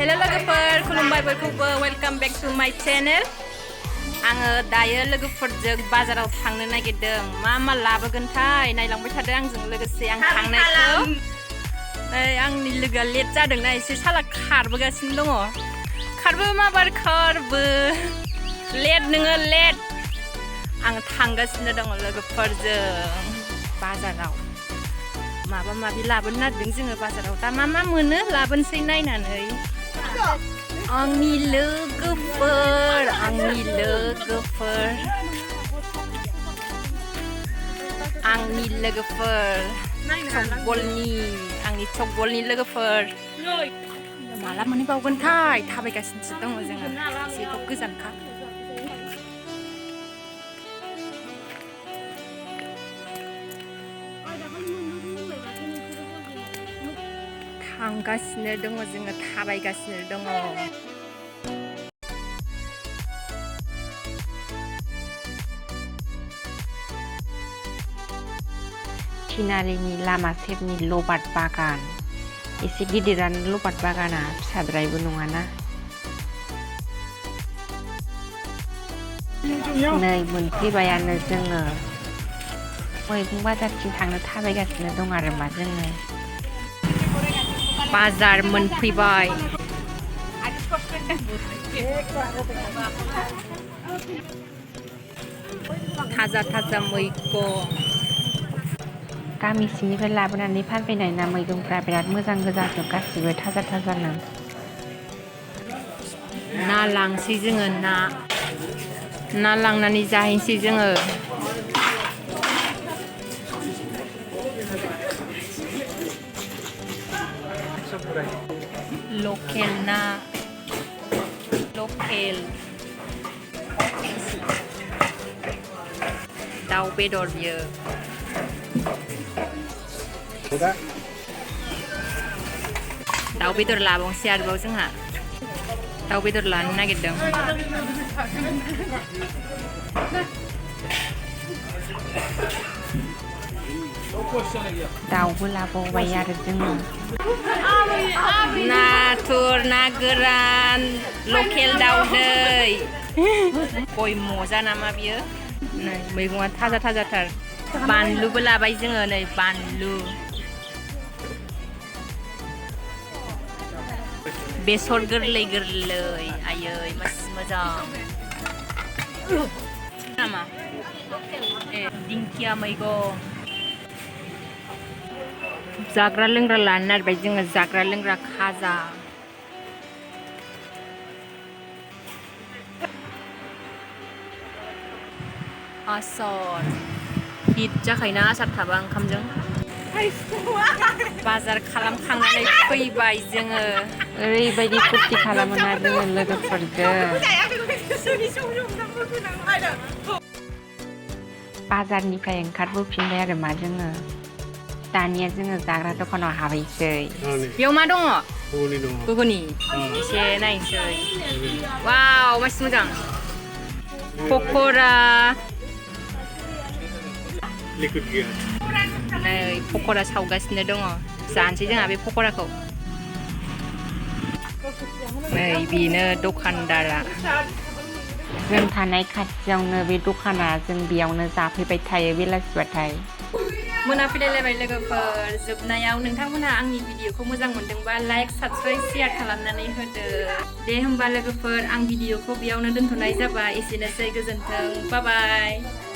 Hello लोगोफोर खुलुमबाय बयखौबो वेलकाम बेक टू माय चेनेल आङो दायो लोगोफोरजों बाजाराव थांनो नागिरदों मा लाबोगोनथाय नायलांबाय थादों आंजों लोगोसे आं थांनायखौ आंनि लोगोआ लेट जादोंना एसे साला खारबोगासिनो दङ खारबो माबार खारबो लेट नोङो लेट आं थांगासिनो दङ लोगोफोरजों बाजाराव माबा माबि लाबोनो नागिरदों जोङो बाजाराव दा मा मोनो लाबोनोसै नायनानै आंनि लोगोफोर चकबलनि लोगोफोर माला मोनहैबावगोनथाय थाबायगासिनोसो दङ जोङो एसेथ' गोजानखा थांगासिनो दङ जोङो थाबायगासिनो दङ थिनालिनि लामा सेरनि लबार बागान एसे गिदिरानो लबार बागाना फिसाद्रायबो नङाना नै मोनफैबायानो जोङो मैगं बाजारथिं थांनो थाबायगासिनो दं आरो मा जोङो बाजार मोनफैबाय थाजा मैगं गामि सिंनिफ्राय लाबोनानै फानफैनाय ना मैगंफ्रा बिराद मोजां गोजाजोब गासिबो थाजानो ना लांसै जोङो ना लांनानै जाहैसै जोङो लकेल ना लकेल दाउ बेदर बियो दाउ बेदर लाबावनोसै आरोबाव जोंहा दाउ बेदर लानो नागिरदों दाउबो लाबावबाय आरो जोङो नाथुर ना गोरान लकेल दाउदै गय मजा नामा बियो नै मैगङा थाजाथार बानलुबो लाबाय जोङो नै बानलु बेसर गोरलै आयै मासि मोजां नामा दिंखिया मैगं जाग्रा लोंग्रा लानो नागिरबाय जोङो जाग्रा लोंग्रा खाजा आसार हिट जाखायोना आसार थाबा ओंखामजों बाजार खालामखांनानै फैबाय जोङो ओरैबायदि फुरथि खालामोना जोङो लोगोफोरजों बाजारनिफ्राय ओंखारबोफिनबाय आरो मा जोङो दानिया जोङो जाग्रा दखानाव हाबैसै बेयाव मा दङ गुगुनि एसे नायनोसै वाव मासि मोजां पक'रा नै पक'रा सावगासिनो दङ जानोसै जोंहा बे पक'राखौ नै बेनो दखानदारा जों थानाय खाथियावनो बे दखाना जों बेयावनो जाफैबाय थायो बेलासिबाथाय मोनाफैलायबाय लोगोफोर जोबनायाव नोंथांमोनहा आंनि भिडिअखौ मोजां मोनदोंबा लाइक साबस्क्राइब शेयार खालामनानै होदो दे होमबा लोगोफोर आं भिडिअखौ बेयावनो दोनथ'नाय जाबाय एसेनोसै गोजोन्थों बाय बाय